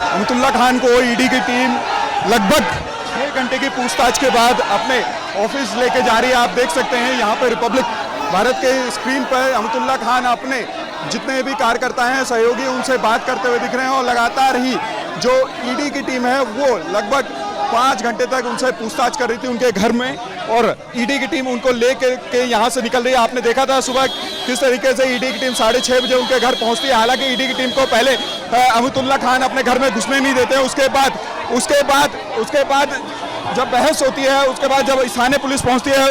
अमतुल्ला खान को ईडी की टीम लगभग 6 घंटे की पूछताछ के बाद अपने ऑफिस लेके जा रही है। आप देख सकते हैं यहाँ पर रिपब्लिक भारत के स्क्रीन पर अमतुल्ला खान अपने जितने भी कार्यकर्ता हैं, सहयोगी, उनसे बात करते हुए दिख रहे हैं और लगातार ही जो ईडी की टीम है वो लगभग 5 घंटे तक उनसे पूछताछ कर रही थी उनके घर में, और ईडी की टीम उनको लेकर के यहाँ से निकल रही है। आपने देखा था सुबह किस तरीके से ईडी की टीम 6:30 बजे उनके घर पहुँचती है। हालांकि ईडी की टीम को पहले अमतुल्ला खान अपने घर में घुसने नहीं देते हैं। उसके बाद जब बहस होती है, उसके बाद जब स्थानीय पुलिस पहुँचती है,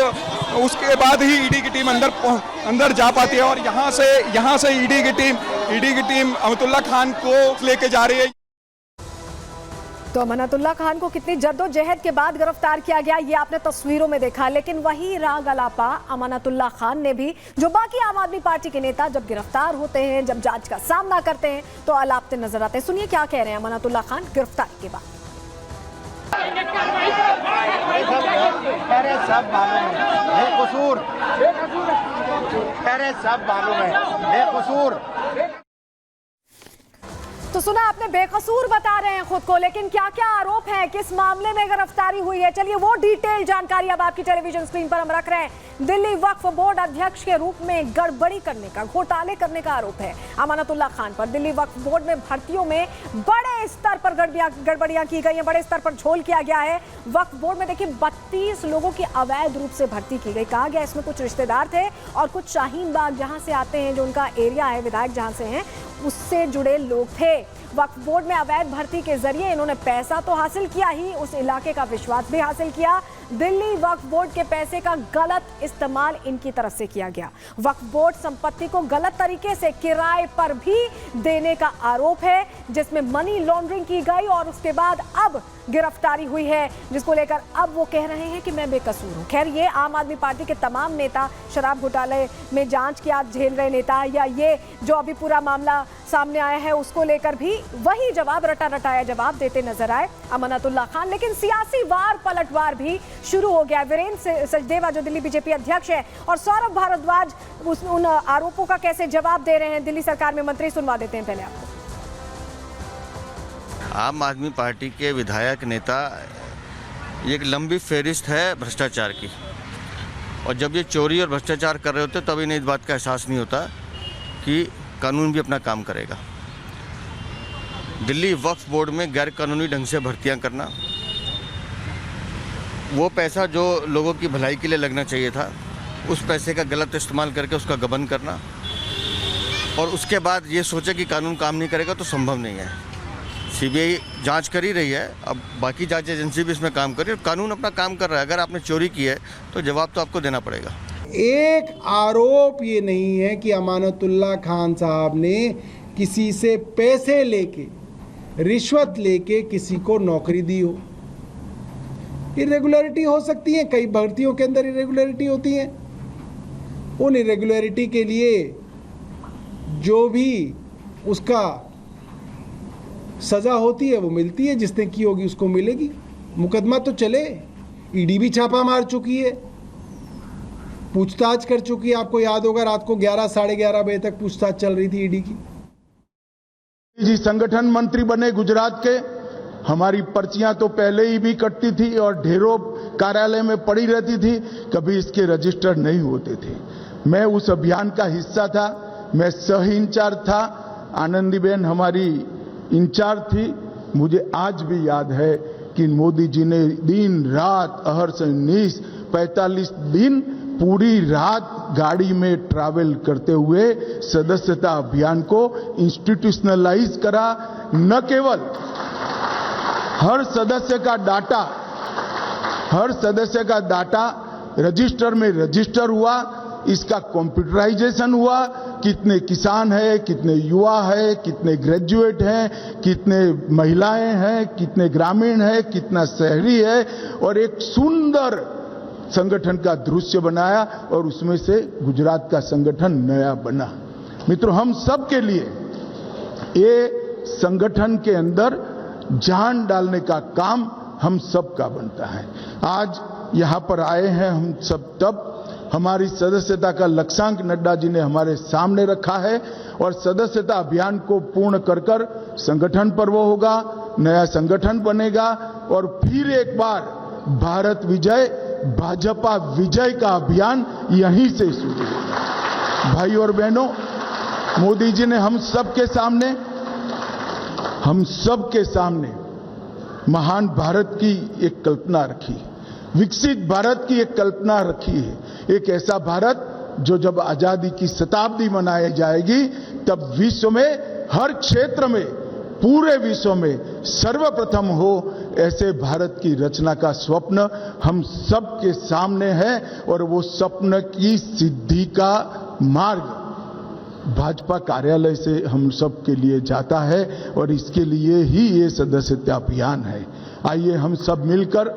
उसके बाद ही ईडी की टीम अंदर जा पाती है। और यहाँ से ईडी की टीम अमतुल्ला खान को लेके जा रही है। तो अमानतुल्लाह खान को कितनी जद्दोजहद के बाद गिरफ्तार किया गया, ये आपने तस्वीरों में देखा। लेकिन वही राग अलापा अमानतुल्लाह खान ने भी, जो बाकी आम आदमी पार्टी के नेता जब गिरफ्तार होते हैं, जब जांच का सामना करते हैं, तो अलापते नजर आते हैं। सुनिए क्या कह रहे हैं अमानतुल्लाह खान गिरफ्तारी के बाद। सब मालूम है कसूर, सब मालूम है कसूर। तो सुना आपने, बेकसूर बता रहे हैं खुद को, लेकिन क्या क्या आरोप है, किस मामले में गिरफ्तारी हुई है, चलिए वो डिटेल जानकारी अब आपकी टेलीविजन स्क्रीन पर हम रख रहे हैं। दिल्ली वक्फ बोर्ड अध्यक्ष के रूप में गड़बड़ी करने का, घोटाले करने का आरोप है अमानतुल्लाह खान पर। दिल्ली वक्फ बोर्ड में भर्तियों में बड़े स्तर पर गड़बड़ियां की गई हैं, बड़े स्तर पर झोल किया गया है। वक्फ बोर्ड में देखिए 32 लोगों की अवैध रूप से भर्ती की गई। कहा गया इसमें कुछ रिश्तेदार थे और कुछ शाहीन बाग जहां से आते हैं, जो उनका एरिया है, विधायक जहां से हैं, उससे जुड़े लोग थे। वक्फ बोर्ड में अवैध भर्ती के जरिए इन्होंने पैसा तो हासिल किया ही, उस इलाके का विश्वास भी हासिल किया। दिल्ली वक्फ बोर्ड के पैसे का गलत इस्तेमाल इनकी तरफ से किया गया। वक्फ बोर्ड संपत्ति को गलत तरीके से किराए पर भी देने का आरोप है, जिसमें मनी लॉन्ड्रिंग की गई और उसके बाद अब गिरफ्तारी हुई है, जिसको लेकर अब वो कह रहे हैं कि मैं बेकसूर हूं। खैर, ये आम आदमी पार्टी के तमाम नेता, शराब घोटाले में जांच की आज झेल रहे नेता, या ये जो अभी पूरा मामला सामने आया है, उसको लेकर भी वही जवाब, रटा रटाया जवाब देते नजर आए अमानतुल्लाह खान। लेकिन सियासी वार पलटवार भी शुरू हो गया। वीरेंद्र सचदेवा जो दिल्ली बीजेपी अध्यक्ष है, और सौरभ भारद्वाज उन आरोपों का कैसे जवाब दे रहे हैं दिल्ली सरकार में मंत्री, सुनवा देते हैं पहले आपको। आम आदमी पार्टी के विधायक नेता, एक लंबी फेरिस्त है भ्रष्टाचार की, और जब ये चोरी और भ्रष्टाचार कर रहे होते तब इन्हें इस बात का एहसास नहीं होता कि कानून भी अपना काम करेगा। दिल्ली वक्फ बोर्ड में गैर कानूनी ढंग से भर्तियां करना, वो पैसा जो लोगों की भलाई के लिए लगना चाहिए था, उस पैसे का गलत इस्तेमाल करके उसका गबन करना, और उसके बाद ये सोचे कि कानून काम नहीं करेगा तो संभव नहीं है। सीबीआई जांच कर ही रही है, अब बाकी जांच एजेंसी भी इसमें काम कर रही है, कानून अपना काम कर रहा है। अगर आपने चोरी की है तो जवाब तो आपको देना पड़ेगा। एक आरोप ये नहीं है कि अमानतुल्लाह खान साहब ने किसी से पैसे लेके, रिश्वत लेके किसी को नौकरी दी हो। इरेगुलरिटी हो सकती है, कई भर्तियों के अंदर इरेगुलरिटी होती है। उन इरेगुलरिटी के लिए जो भी उसका सजा होती है वो मिलती है, जिसने की होगी उसको मिलेगी। मुकदमा तो चले, ईडी भी छापा मार चुकी है, पूछताछ कर चुकी है। आपको याद होगा रात को 11 साढ़े 11 बजे तक पूछताछ चल रही थी ईडी की। जी संगठन मंत्री बने गुजरात के, हमारी पर्चियां तो पहले ही भी कटती थी और ढेरों कार्यालय में पड़ी रहती थी, कभी इसके रजिस्टर नहीं होते थे। मैं उस अभियान का हिस्सा था, मैं सह इंचार्ज था, आनंदीबेन हमारी इंचार्ज थी। मुझे आज भी याद है कि मोदी जी ने दिन रात अहरनिश 45 दिन पूरी रात गाड़ी में ट्रैवल करते हुए सदस्यता अभियान को इंस्टीट्यूशनलाइज करा। न केवल हर सदस्य का डाटा रजिस्टर में रजिस्टर हुआ, इसका कंप्यूटराइजेशन हुआ। कितने किसान हैं, कितने युवा हैं, कितने ग्रेजुएट हैं, कितने महिलाएं हैं, कितने ग्रामीण हैं, कितना शहरी है, और एक सुंदर संगठन का दृश्य बनाया, और उसमें से गुजरात का संगठन नया बना। मित्रों, हम सब के लिए ये संगठन के अंदर जान डालने का काम हम सब का बनता है। आज यहां पर आए हैं हम सब, तब हमारी सदस्यता का लक्ष्यांक नड्डा जी ने हमारे सामने रखा है, और सदस्यता अभियान को पूर्ण कर संगठन पर्व होगा, नया संगठन बनेगा और फिर एक बार भारत विजय, भाजपा विजय का अभियान यहीं से शुरू होगा। भाई और बहनों, मोदी जी ने हम सबके सामने महान भारत की एक कल्पना रखी, विकसित भारत की एक कल्पना रखी है। एक ऐसा भारत जो जब आजादी की शताब्दी मनाई जाएगी तब विश्व में हर क्षेत्र में, पूरे विश्व में सर्वप्रथम हो, ऐसे भारत की रचना का स्वप्न हम सबके सामने है। और वो स्वप्न की सिद्धि का मार्ग भाजपा कार्यालय से हम सब के लिए जाता है और इसके लिए ही ये सदस्यता अभियान है। आइए हम सब मिलकर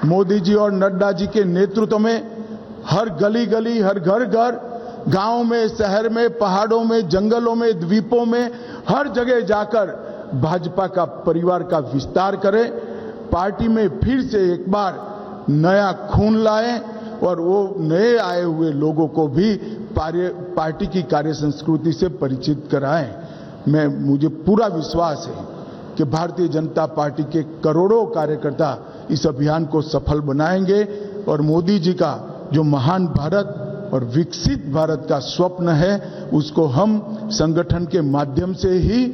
मोदी जी और नड्डा जी के नेतृत्व में हर गली गली, हर घर घर, गांव में, शहर में, पहाड़ों में, जंगलों में, द्वीपों में, हर जगह जाकर भाजपा का परिवार का विस्तार करें, पार्टी में फिर से एक बार नया खून लाएं और वो नए आए हुए लोगों को भी पार्टी की कार्य संस्कृति से परिचित कराएं। मुझे पूरा विश्वास है कि भारतीय जनता पार्टी के करोड़ों कार्यकर्ता इस अभियान को सफल बनाएंगे और मोदी जी का जो महान भारत और विकसित भारत का स्वप्न है उसको हम संगठन के माध्यम से ही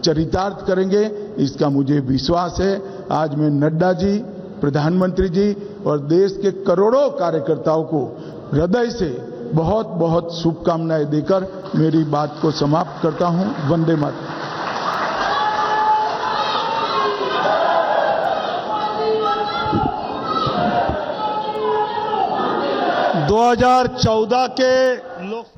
चरितार्थ करेंगे, इसका मुझे विश्वास है। आज मैं नड्डा जी, प्रधानमंत्री जी और देश के करोड़ों कार्यकर्ताओं को हृदय से बहुत बहुत शुभकामनाएं देकर मेरी बात को समाप्त करता हूं। वंदे मातरम। 2014 के लोकसभा।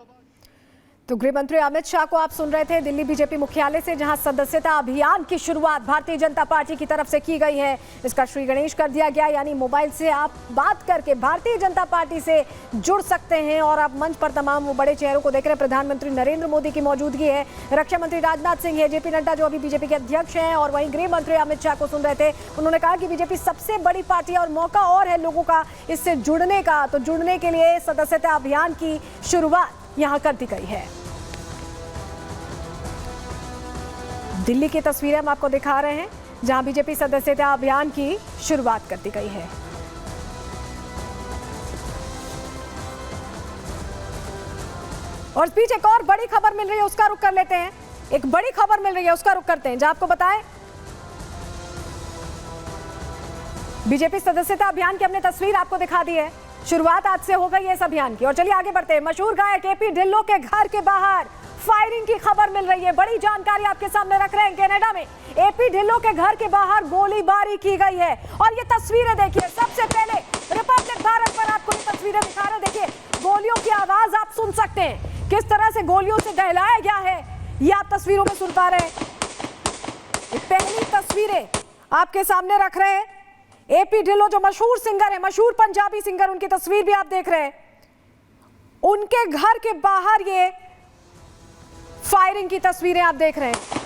तो गृह मंत्री अमित शाह को आप सुन रहे थे दिल्ली बीजेपी मुख्यालय से, जहां सदस्यता अभियान की शुरुआत भारतीय जनता पार्टी की तरफ से की गई है। इसका श्री गणेश कर दिया गया, यानी मोबाइल से आप बात करके भारतीय जनता पार्टी से जुड़ सकते हैं। और आप मंच पर तमाम वो बड़े चेहरों को देख रहे हैं। प्रधानमंत्री नरेंद्र मोदी की मौजूदगी है, रक्षा मंत्री राजनाथ सिंह है, जेपी नड्डा जो अभी बीजेपी के अध्यक्ष हैं, और वहीं गृह मंत्री अमित शाह को सुन रहे थे। उन्होंने कहा कि बीजेपी सबसे बड़ी पार्टी और मौका और है लोगों का इससे जुड़ने का। तो जुड़ने के लिए सदस्यता अभियान की शुरुआत यहां कर दी गई है। दिल्ली की तस्वीरें हम आपको दिखा रहे हैं, जहां बीजेपी सदस्यता अभियान की शुरुआत कर दी गई है। और इस बीच एक और बड़ी खबर मिल रही है, उसका रुख कर लेते हैं। एक बड़ी खबर मिल रही है, उसका रुख करते हैं, जहां आपको बताएं बीजेपी सदस्यता अभियान की हमने तस्वीर आपको दिखा दी है। शुरुआत आज से हो गई है इस अभियान की। और चलिए आगे बढ़ते हैं। मशहूर गायक एपी ढिल्लों के घर के बाहर फायरिंग की खबर मिल रही है। बड़ी जानकारी आपके सामने रख रहे हैं। कनाडा में एपी ढिल्लों के घर के बाहर गोलीबारी की गई है। और ये तस्वीरें देखिए, सबसे पहले रिपब्लिक भारत पर आपको ये तस्वीरें दिखा रहे हैं। देखिए, गोलियों की आवाज आप सुन सकते हैं, किस तरह से गोलियों से दहलाया गया है, ये आप तस्वीरों में सुन पा रहे हैं। पहली तस्वीरें आपके सामने रख रहे हैं। एपी ढिल्लों जो मशहूर सिंगर है, मशहूर पंजाबी सिंगर, उनकी तस्वीर भी आप देख रहे हैं। उनके घर के बाहर ये फायरिंग की तस्वीरें आप देख रहे हैं।